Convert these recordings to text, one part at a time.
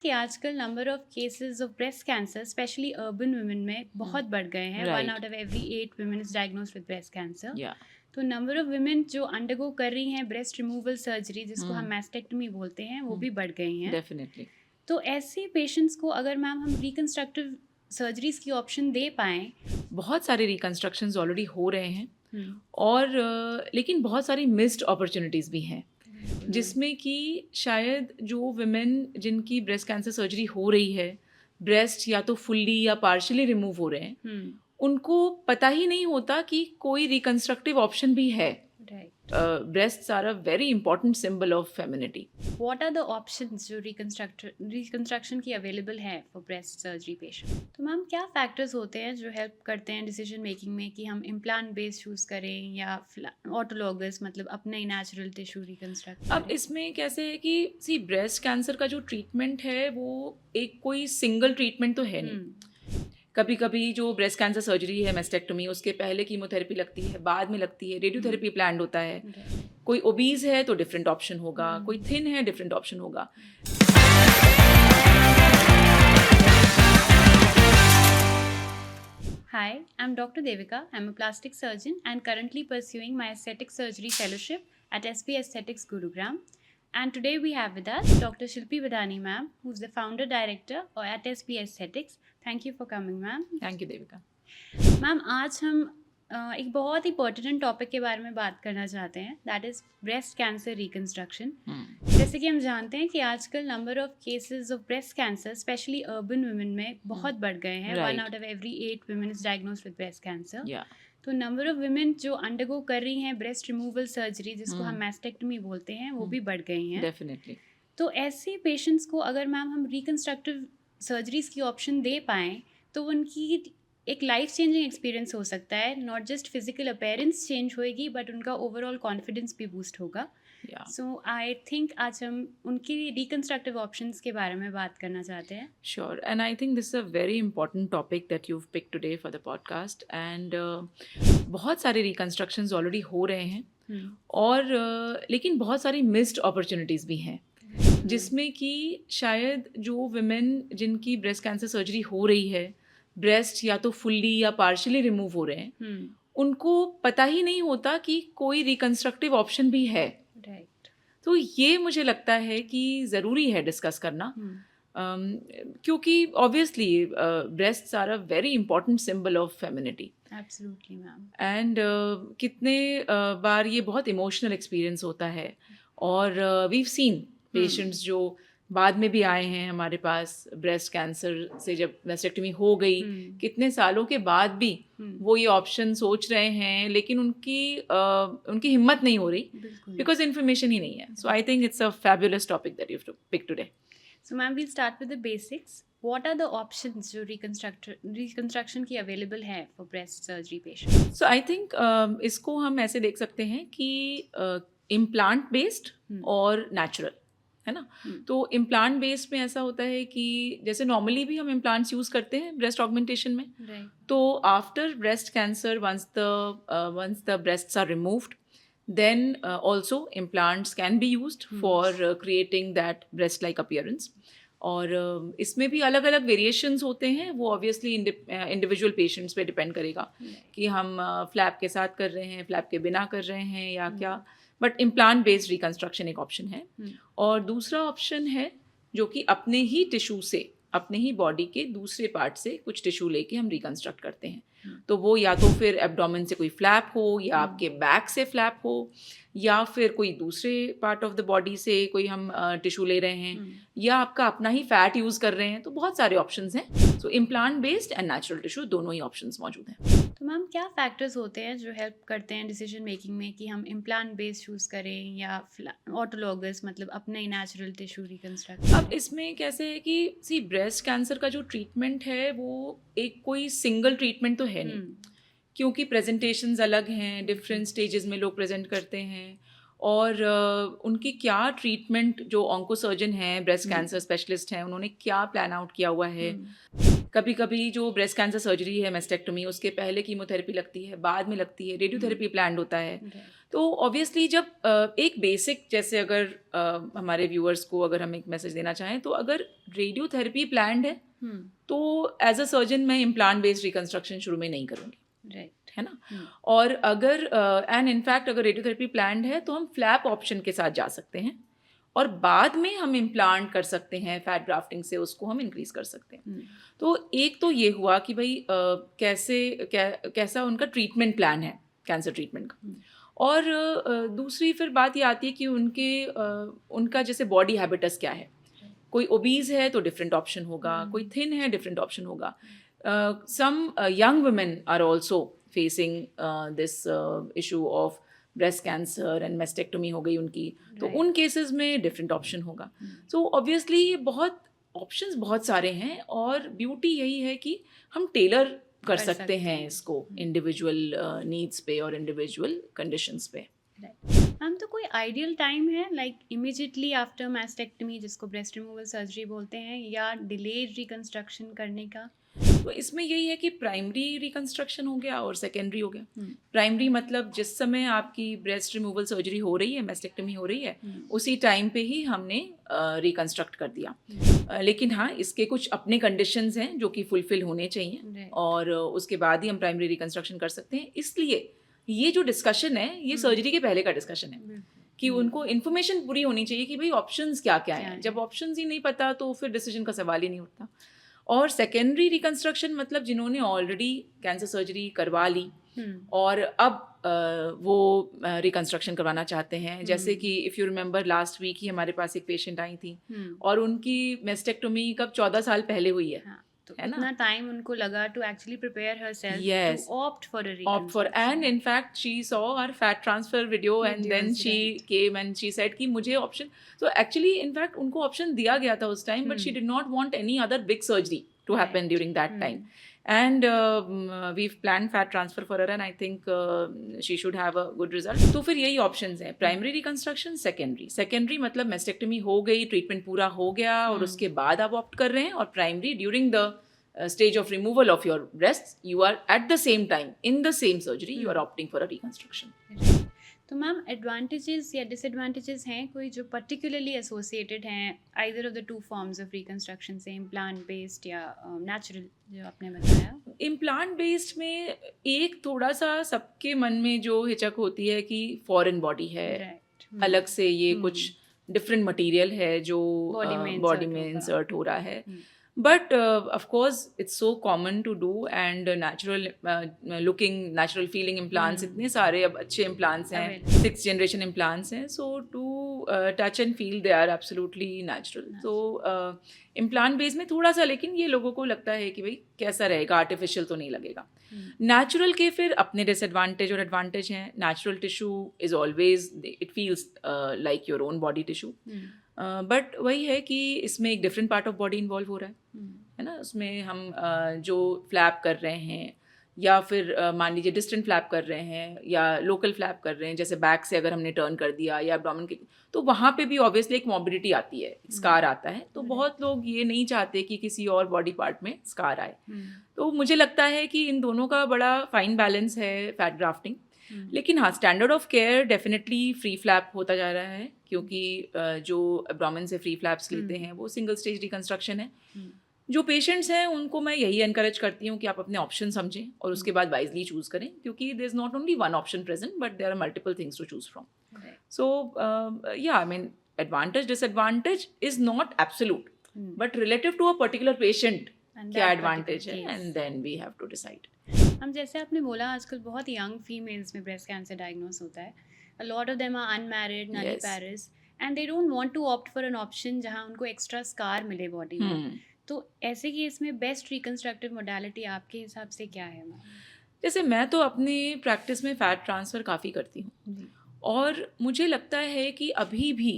कि आजकल number of cases of breast cancer specially urban women में बहुत बढ़ गए हैं। One right. Out of every 8 women is diagnosed with breast cancer. या। तो नंबर ऑफ वुमेन जो अंडरगो कर रही हैं ब्रेस्ट रिमूवल सर्जरी, जिसको हम हम्म। मैस्टेक्टमी बोलते हैं, वो हम्म। भी बढ़ गई हैं। डेफिनेटली। तो ऐसे पेशेंट्स को अगर मैम हम रिकंस्ट्रक्टिव सर्जरीज की ऑप्शन दे पाएँ। बहुत सारे रिकंस्ट्रक्शंस ऑलरेडी हो रहे हैं हम्म, और लेकिन बहुत सारी मिस्ड अपॉर्चुनिटीज़ भी हैं जिसमें कि शायद जो विमेन जिनकी ब्रेस्ट कैंसर सर्जरी हो रही है, ब्रेस्ट या तो फुल्ली या पार्शियली रिमूव हो रहे हैं, हम्म, उनको पता ही नहीं होता कि कोई रिकंस्ट्रक्टिव ऑप्शन भी है। Right. Breasts are a very important symbol of femininity. What are the options जो रिकंस्ट्रक्शन की अवेलेबल है फॉर ब्रेस्ट सर्जरी पेशेंट? तो मैम क्या फैक्टर्स होते हैं जो हेल्प करते हैं डिसीजन मेकिंग में कि हम इम्प्लांट बेस्ड चूज करें या ऑटोलॉगस, मतलब अपना ही नेचुरल टिश्यू रिकंस्ट्रक्ट अब करें? इसमें कैसे है कि सी ब्रेस्ट कैंसर का जो ट्रीटमेंट है वो एक कोई सिंगल ट्रीटमेंट तो है नहीं। कभी कभी जो ब्रेस्ट कैंसर सर्जरी है मेस्टेक्टोमी, उसके पहले कीमोथेरेपी लगती है, बाद में लगती है, रेडियोथेरेपी प्लान होता है। कोई ओबीज है तो डिफरेंट ऑप्शन होगा, कोई थिन है डिफरेंट ऑप्शन होगा। Hi, I'm Dr. Devika. I'm a plastic surgeon and currently pursuing my aesthetic surgery fellowship at SP Aesthetics Gurugram. And today we have with us Dr. Shilpi Badani ma'am, who's the founder director at SP Aesthetics. Thank you for coming, ma'am. Thank you Devika. Ma'am आज हम एक बहुत ही pertinent topic के बारे में बात करना चाहते हैं, that is breast cancer reconstruction. जैसे कि हम जानते हैं कि आजकल number of cases of breast cancer specially urban women में बहुत बढ़ गए हैं। Right. One out of every 8 women is diagnosed with breast cancer. या। तो नंबर ऑफ वुमेन जो अंडरगो कर रही हैं ब्रेस्ट रिमूवल सर्जरी, जिसको हम मैस्टेक्टमी बोलते हैं, वो भी बढ़ गई हैं। डेफिनेटली। तो ऐसे पेशेंट्स को अगर मैम हम रिकंस्ट्रक्टिव सर्जरीज की ऑप्शन दे पाएँ तो उनकी एक लाइफ चेंजिंग एक्सपीरियंस हो सकता है। Not just physical appearance change होएगी बट उनका ओवरऑल कॉन्फिडेंस भी बूस्ट होगा। या। सो आई थिंक आज हम उनकी रिकंस्ट्रक्टिव ऑप्शंस के बारे में बात करना चाहते हैं। Sure, and I think this is a very important topic that you've picked today for the podcast. And बहुत सारे रिकंस्ट्रक्शंस ऑलरेडी हो रहे हैं और लेकिन बहुत सारी मिस्ड अपॉर्चुनिटीज़ भी हैं जिसमें कि शायद जो विमेन जिनकी ब्रेस्ट कैंसर सर्जरी हो रही है, ब्रेस्ट या तो फुल्ली या पार्शियली रिमूव हो रहे हैं, उनको पता ही नहीं होता कि कोई रिकंस्ट्रक्टिव ऑप्शन भी है। राइट। तो ये मुझे लगता है कि ज़रूरी है डिस्कस करना। क्योंकि obviously breasts are a very important symbol of femininity. Absolutely ma'am. And कितने बार ये बहुत इमोशनल एक्सपीरियंस होता है और वीव सीन पेशेंट्स जो बाद में भी आए हैं हमारे पास ब्रेस्ट कैंसर से, जब मेस्टेक्टमी हो गई कितने सालों के बाद भी वो ये ऑप्शन सोच रहे हैं, लेकिन उनकी हिम्मत नहीं हो रही बिकॉज इन्फॉर्मेशन ही नहीं है। So I think it's a fabulous topic that you have to pick today. So ma'am we'll start with the basics. What are the options जो रिकंस्ट्रक्शन की अवेलेबल है for breast surgery patient? So I think इसको हम ऐसे देख सकते हैं कि इम्प्लांट बेस्ड और नेचुरल, है ना। तो इम्प्लांट बेस्ड में ऐसा होता है कि जैसे नॉर्मली भी हम इम्प्लांट्स यूज़ करते हैं ब्रेस्ट ऑगमेंटेशन में। तो after breast cancer once the breasts are removed, then also implants can be used for creating that breast like appearance. और इसमें भी अलग अलग वेरिएशंस होते हैं, वो ऑब्वियसली इंडिविजुअल पेशेंट्स पे डिपेंड करेगा कि हम फ्लैप के साथ कर रहे हैं, फ्लैप के बिना कर रहे हैं या क्या। बट इम्प्लांट बेस्ड रिकंस्ट्रक्शन एक ऑप्शन है। और दूसरा ऑप्शन है जो कि अपने ही टिश्यू से, अपने ही बॉडी के दूसरे पार्ट से कुछ टिश्यू लेके हम रिकंस्ट्रक्ट करते हैं। तो वो या तो फिर एब्डोमेन से कोई फ्लैप हो, या आपके बैक से फ्लैप हो, या फिर कोई दूसरे पार्ट ऑफ द बॉडी से कोई हम टिश्यू ले रहे हैं, या आपका अपना ही फैट यूज़ कर रहे हैं। तो बहुत सारे ऑप्शंस हैं। So implant based and natural tissue दोनों ही ऑप्शंस मौजूद हैं। तो मैम क्या फैक्टर्स होते हैं जो हेल्प करते हैं डिसीजन मेकिंग में कि हम इम्प्लांट बेस्ड चूज करें या ऑटोलॉगस, मतलब अपना ही नेचुरल टिश्यू रिकंस्ट्रक्ट? अब इसमें कैसे है कि सी ब्रेस्ट कैंसर का जो ट्रीटमेंट है वो एक कोई सिंगल ट्रीटमेंट तो है नहीं, क्योंकि प्रेजेंटेशंस अलग हैं, डिफरेंट स्टेजेस में लोग प्रेजेंट करते हैं और उनकी क्या ट्रीटमेंट, जो ऑन्कोसर्जन हैं, ब्रेस्ट कैंसर स्पेशलिस्ट हैं, उन्होंने क्या प्लान आउट किया हुआ है। कभी कभी जो ब्रेस्ट कैंसर सर्जरी है मेस्टेक्टोमी, उसके पहले कीमोथेरेपी लगती है, बाद में लगती है, रेडियोथेरेपी प्लान होता है। तो ऑब्वियसली जब एक बेसिक, जैसे अगर हमारे व्यूअर्स को अगर हम एक मैसेज देना चाहें, तो अगर रेडियोथेरेपी प्लान्ड है तो एज अ सर्जन मैं इम्प्लांट बेस्ड रिकंस्ट्रक्शन शुरू में नहीं करूँगी, राइट, है ना। और अगर एंड इनफैक्ट अगर रेडियोथेरेपी प्लान्ड है तो हम फ्लैप ऑप्शन के साथ जा सकते हैं और बाद में हम इम्प्लांट कर सकते हैं, फैट ग्राफ्टिंग से उसको हम इंक्रीज कर सकते हैं। तो एक तो ये हुआ कि भाई कैसा उनका ट्रीटमेंट प्लान है कैंसर ट्रीटमेंट का, और दूसरी फिर बात ये आती है कि उनका जैसे बॉडी हैबिटस क्या है। कोई ओबीज है तो डिफरेंट ऑप्शन होगा, कोई थिन है डिफरेंट ऑप्शन होगा। Some young women are also facing this issue of breast cancer and mastectomy हो गई उनकी, तो उन केसेस में डिफरेंट ऑप्शन होगा। सो ऑब्वियसली ये बहुत ऑप्शंस बहुत सारे हैं, और ब्यूटी यही है कि हम टेलर कर सकते हैं इसको इंडिविजुअल नीड्स पे और इंडिविजुअल कंडीशंस पे। मैम, तो कोई आइडियल टाइम है लाइक इमीडिएटली आफ्टर मैस्टेक्टमी, जिसको ब्रेस्ट रिमूवल सर्जरी बोलते हैं, या डिलेड रिकंस्ट्रक्शन करने का? तो इसमें यही है कि प्राइमरी रिकंस्ट्रक्शन हो गया और सेकेंडरी हो गया। प्राइमरी मतलब जिस समय आपकी ब्रेस्ट रिमूवल सर्जरी हो रही है, मैस्टेक्टमी हो रही है, उसी टाइम पे ही हमने रिकंस्ट्रक्ट कर दिया। लेकिन हाँ, इसके कुछ अपने कंडीशंस हैं जो कि फुलफिल होने चाहिए, और उसके बाद ही हम प्राइमरी रिकंस्ट्रक्शन कर सकते हैं। इसलिए ये जो डिस्कशन है ये सर्जरी के पहले का डिस्कशन है कि उनको इन्फॉर्मेशन पूरी होनी चाहिए कि भाई ऑप्शंस क्या क्या हैं। जब ऑप्शंस ही नहीं पता तो फिर डिसीजन का सवाल ही नहीं उठता। और सेकेंडरी रिकंस्ट्रक्शन मतलब जिन्होंने ऑलरेडी कैंसर सर्जरी करवा ली और अब वो रिकंस्ट्रक्शन करवाना चाहते हैं। जैसे कि if you remember last week ही हमारे पास एक पेशेंट आई थी और उनकी मेस्टेक्टोमी कब 14 साल पहले हुई है, तो है ना। इतना टाइम उनको लगा to actually prepare herself Yes. To opt for a reconstruction. and in fact she saw our fat transfer video and then Videos, she right. came and she said कि मुझे ऑप्शन, तो एक्चुअली इनफैक्ट उनको option दिया गया था उस time, but she did not want any other big surgery to happen during that time. And we've planned fat transfer for her and I think she should have a good result. तो फिर यही options हैं, primary reconstruction, secondary मतलब mastectomy हो गई, treatment पूरा हो गया और उसके बाद आप ऑप्ट कर रहे हैं, और primary during the stage of removal of your breasts, you are at the same time in the same surgery you are opting for a reconstruction. तो मैम, एडवांटेजेस या डिसएडवांटेजेस हैं कोई जो पर्टिकुलरली एसोसिएटेड हैं either of the two forms of reconstruction से, implant based या natural, जो आपने बताया? इम्प्लांट बेस्ड में एक थोड़ा सा सबके मन में जो हिचक होती है कि फॉरेन बॉडी है, अलग से ये कुछ डिफरेंट मटेरियल है जो बॉडी में इंसर्ट हो रहा है। But of course it's so common to do, and natural looking, natural feeling implants, इतने सारे अब अच्छे implants हैं, 6th generation implants हैं, so to touch and feel they are absolutely natural. So implant base में थोड़ा सा, लेकिन ये लोगों को लगता है कि भाई कैसा रहेगा, आर्टिफिशियल तो नहीं लगेगा। नेचुरल के फिर अपने डिसएडवांटेज और एडवांटेज हैं। Natural tissue is always, it feels like your own body tissue, but वही है कि इसमें एक different part of body involve हो रहा है ना। उसमें हम जो फ्लैप कर रहे हैं या फिर मान लीजिए डिस्टेंट फ्लैप कर रहे हैं या लोकल फ्लैप कर रहे हैं, जैसे बैक से अगर हमने टर्न कर दिया या एब्डोमेन के, तो वहाँ पे भी ऑब्वियसली एक मॉबिलिटी आती है, स्कार आता है। तो बहुत लोग ये नहीं चाहते कि किसी और बॉडी पार्ट में स्कार आए। तो मुझे लगता है कि इन दोनों का बड़ा फाइन बैलेंस है फैट ग्राफ्टिंग। लेकिन हाँ, standard of care definitely free flap होता जा रहा है, क्योंकि जो एब्डोमेन से फ्री फ्लैप्स लेते हैं वो सिंगल स्टेज रिकंस्ट्रक्शन है। जो पेशेंट्स हैं उनको मैं यही एनकरेज करती हूँ कि आप अपने ऑप्शन समझें और उसके बाद वाइजली चूज़ करें, क्योंकि there is not only one option present but there are multiple things to choose from. So या I mean advantage disadvantage is not absolute, but relative to a particular patient क्या advantage है, and then we have to decide. हम जैसे आपने बोला, आजकल बहुत young females में ब्रेस्ट कैंसर डायग्नोस होता है। A lot of them are unmarried, nulliparous, and they don't want to opt for an option जहाँ उनको एक्स्ट्रा स्कार मिले बॉडी में। तो ऐसे केस में बेस्ट रिकंस्ट्रक्टिव मोडालिटी आपके हिसाब से क्या है? जैसे मैं तो अपने प्रैक्टिस में फ़ैट ट्रांसफ़र काफ़ी करती हूँ, और मुझे लगता है कि अभी भी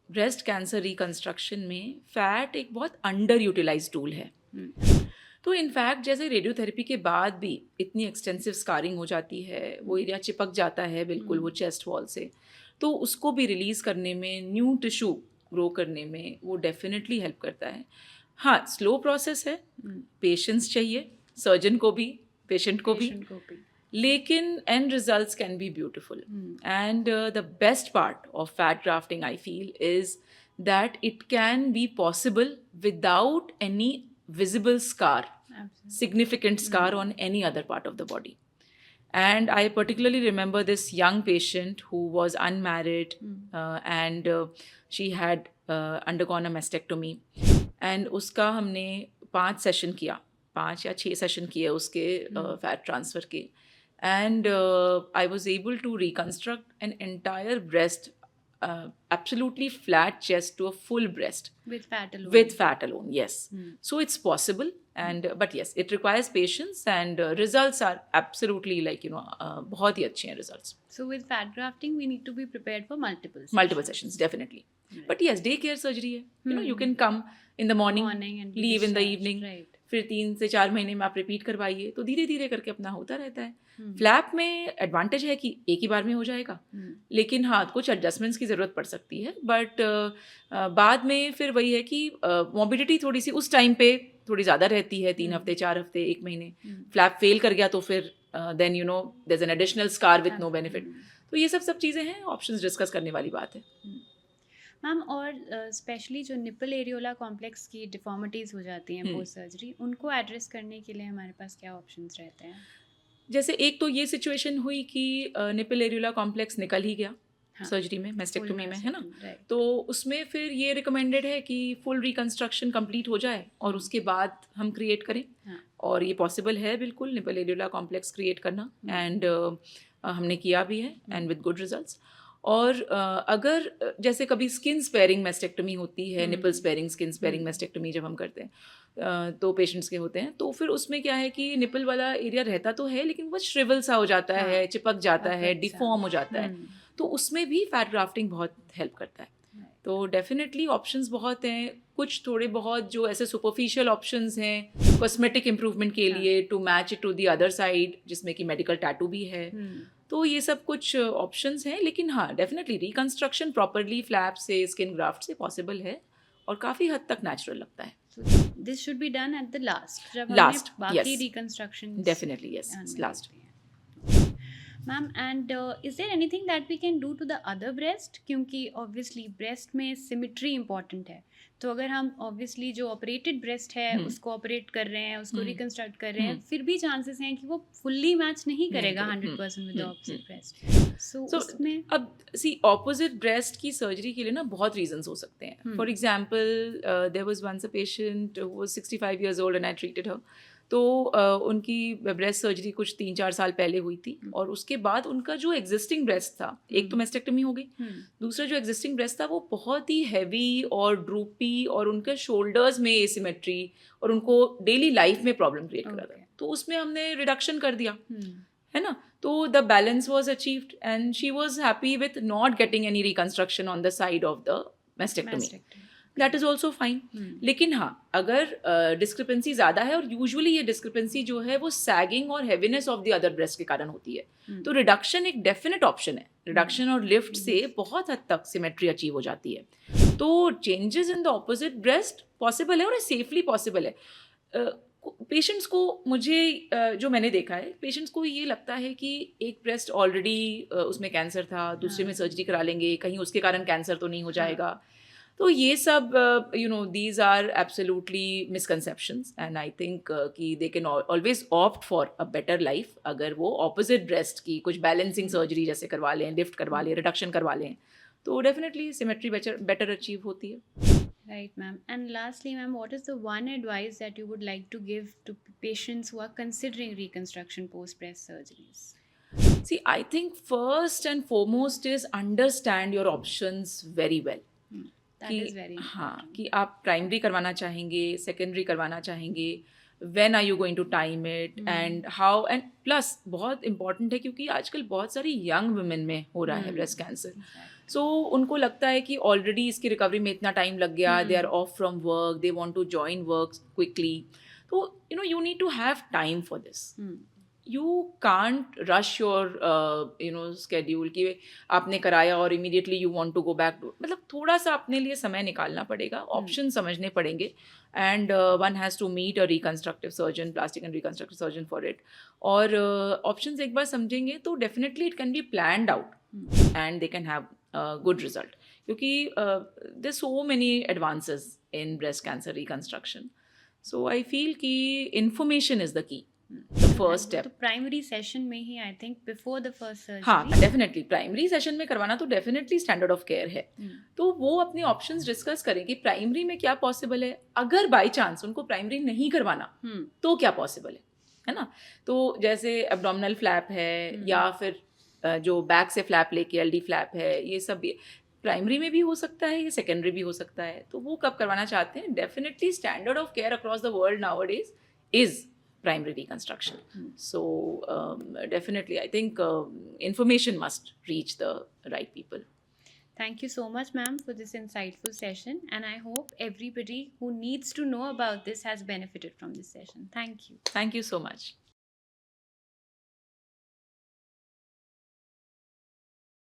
ब्रेस्ट कैंसर रिकंस्ट्रक्शन में फ़ैट एक बहुत अंडर यूटिलाइज टूल है। तो इनफैक्ट जैसे रेडियोथेरेपी के बाद भी इतनी एक्सटेंसिव स्कारिंग हो जाती है, वो एरिया चिपक जाता है बिल्कुल वो चेस्ट वॉल से, तो उसको भी रिलीज़ करने में, न्यू टिश्यू ग्रो करने में वो डेफिनेटली हेल्प करता है। हाँ, स्लो प्रोसेस है, पेशेंस चाहिए, सर्जन को भी, पेशेंट को भी, लेकिन and results can be beautiful. And the best part of fat grafting I feel is that it can be possible without any visible scar, significant scar on any other part of the body. And I particularly remember this young patient who was unmarried and she had undergone a mastectomy. And उसका हमने 5 session किया, 5 या 6 session किए उसके fat transfer के. And I was able to reconstruct an entire breast, absolutely flat chest to a full breast. With fat alone. With fat alone, yes. So it's possible, and but yes, it requires patience, and results are absolutely like बहुत ही अच्छे हैं results. So with fat grafting, we need to be prepared for Multiple sessions, definitely. Right. But yes, daycare surgery है. You can come in the morning and leave in the evening. Right. फिर 3 से 4 महीने में आप repeat करवाइए, तो धीरे धीरे करके अपना होता रहता है. फ्लैप में एडवांटेज है कि एक ही बार में हो जाएगा, लेकिन हाँ कुछ एडजस्टमेंट्स की ज़रूरत पड़ सकती है. बट बाद में फिर वही है कि मोबिलिटी थोड़ी सी उस टाइम पे थोड़ी ज़्यादा रहती है, 3 हफ्ते 4 हफ्ते 1 महीने. फ्लैप फेल कर गया तो फिर then there is an additional scar with no benefit. तो ये सब चीज़ें हैं, ऑप्शंस डिस्कस करने वाली बात है. मैम, और स्पेशली जो निपल एरियोला कॉम्प्लेक्स की डिफॉर्मिटीज़ हो जाती हैं पोस्ट सर्जरी, उनको एड्रेस करने के लिए हमारे पास क्या ऑप्शंस रहते हैं? जैसे एक तो ये सिचुएशन हुई कि निपल एरियोला कॉम्प्लेक्स निकल ही गया सर्जरी में, मेस्टेक्टोमी में, है ना. तो उसमें फिर ये रिकमेंडेड है कि फुल रिकंस्ट्रक्शन कंप्लीट हो जाए और उसके बाद हम क्रिएट करें. और ये पॉसिबल है बिल्कुल निपल एरियोला कॉम्प्लेक्स क्रिएट करना, एंड हमने किया भी है एंड विद गुड रिजल्ट्स. और अगर जैसे कभी स्किन स्पेयरिंग मेस्टेक्टोमी होती है, निपल स्पेयरिंग, स्किन स्पेयरिंग मेस्टेक्टोमी जब हम करते हैं तो पेशेंट्स के होते हैं, तो फिर उसमें क्या है कि निपल वाला एरिया रहता तो है लेकिन वो श्रिवल सा हो जाता है, चिपक जाता है, डिफॉर्म हो जाता है. तो उसमें भी फैट ग्राफ्टिंग बहुत हेल्प करता है. तो डेफिनेटली ऑप्शंस बहुत हैं. कुछ थोड़े बहुत जो ऐसे सुपरफिशियल ऑप्शंस हैं कॉस्मेटिक इम्प्रूवमेंट के लिए, to match it to the other side, जिसमें कि मेडिकल टैटू भी है. तो ये सब कुछ ऑप्शंस हैं, लेकिन हाँ डेफिनेटली रिकंस्ट्रक्शन प्रॉपरली फ्लैप से, स्किन ग्राफ्ट से पॉसिबल है और काफ़ी हद तक नेचुरल लगता है. This should be done at the last, जब लास्ट, बाकी reconstruction. Definitely yes, last. Ma'am, and is there anything that we can do to the other breast? क्योंकि ऑब्वियसली ब्रेस्ट में सिमेट्री इंपॉर्टेंट है, तो अगर हम ऑब्वियसली जो ऑपरेटेड ब्रेस्ट है उसको ऑपरेट कर रहे हैं, उसको रिकंस्ट्रक्ट कर रहे हैं, फिर भी चांसेस हैं कि वो फुल्ली मैच नहीं करेगा 100% with the opposite breast. So उसमें अब सी ऑपोजिट ब्रेस्ट की सर्जरी के लिए ना बहुत रीजंस हो सकते हैं. For example there was once a patient who was 65 years old and I treated her. तो उनकी ब्रेस्ट सर्जरी कुछ 3-4 साल पहले हुई थी, और उसके बाद उनका जो एग्जिस्टिंग ब्रेस्ट था, एक तो मेस्टेक्टमी हो गई, दूसरा जो एग्जिस्टिंग ब्रेस्ट था वो बहुत ही हैवी और ड्रूपी, और उनके शोल्डर्स में एसिमेट्री, और उनको डेली लाइफ में प्रॉब्लम क्रिएट कर रहा था. तो उसमें हमने रिडक्शन कर दिया, है ना. तो the balance was achieved and she was happy with not getting any reconstruction on the side of the mastectomy. That is also fine. लेकिन हाँ, अगर डिस्क्रिपेंसी ज़्यादा है, और यूजुअली ये डिस्क्रिपेंसी जो है वो सैगिंग और heaviness of the other breast के कारण होती है, तो रिडक्शन एक डेफिनेट ऑप्शन है. रिडक्शन और लिफ्ट से बहुत हद तक सिमेट्री अचीव हो जाती है. तो changes in the opposite breast possible है और सेफली पॉसिबल है. पेशेंट्स को, मुझे जो मैंने देखा है, पेशेंट्स को ये लगता है कि एक ब्रेस्ट ऑलरेडी उसमें कैंसर था, दूसरे में सर्जरी करा लेंगे, कहीं उसके कारण कैंसर तो नहीं हो जाएगा. तो ये सब these are absolutely misconceptions, and I think कि they can always opt for a better life अगर वो opposite breast की कुछ balancing surgery जैसे करवा लें, lift करवा लें, reduction करवा लें, तो definitely symmetry better achieve होती है. Right, ma'am. And lastly, ma'am, what is the one advice that you would like to give to patients who are considering reconstruction post-breast surgeries? See, I think first and foremost is understand your options very well. हाँ, कि आप primary करवाना चाहेंगे, secondary करवाना चाहेंगे, when are you going to time it, and how, and plus बहुत important है क्योंकि आजकल बहुत सारी यंग वुमेन में हो रहा है ब्रेस्ट कैंसर. सो उनको लगता है कि ऑलरेडी इसकी रिकवरी में इतना टाइम लग गया, they are off from work, they want to join work quickly. तो you need to have time for this. you can't rush your schedule कि आपने कराया और immediately you want to go back to, मतलब थोड़ा सा अपने लिए समय निकालना पड़ेगा, ऑप्शन समझने पड़ेंगे, and one has to meet a reconstructive surgeon, plastic and reconstructive surgeon for it. और options एक बार समझेंगे तो definitely it can be planned out and they can have a good result, क्योंकि there's so many advances in breast cancer reconstruction. So I feel कि information is the key. The first step. तो primary session में ही I think before the first surgery. हाँ, definitely primary session में करवाना तो definitely standard of care है. तो वो अपने ऑप्शंस डिस्कस करें कि प्राइमरी में क्या पॉसिबल है. अगर बाय चांस उनको प्राइमरी नहीं करवाना तो क्या पॉसिबल है ना. तो जैसे एब्डोमिनल फ्लैप है या फिर जो बैक से फ्लैप लेके एलडी फ्लैप है, ये सब भी प्राइमरी में भी हो सकता है, ये सेकेंडरी भी हो सकता है. तो वो कब करवाना चाहते हैं. Definitely standard of care across the world nowadays is primary reconstruction. So definitely I think information must reach the right people. Thank you so much, ma'am, for this insightful session, and I hope everybody who needs to know about this has benefited from this session. Thank you. Thank you so much.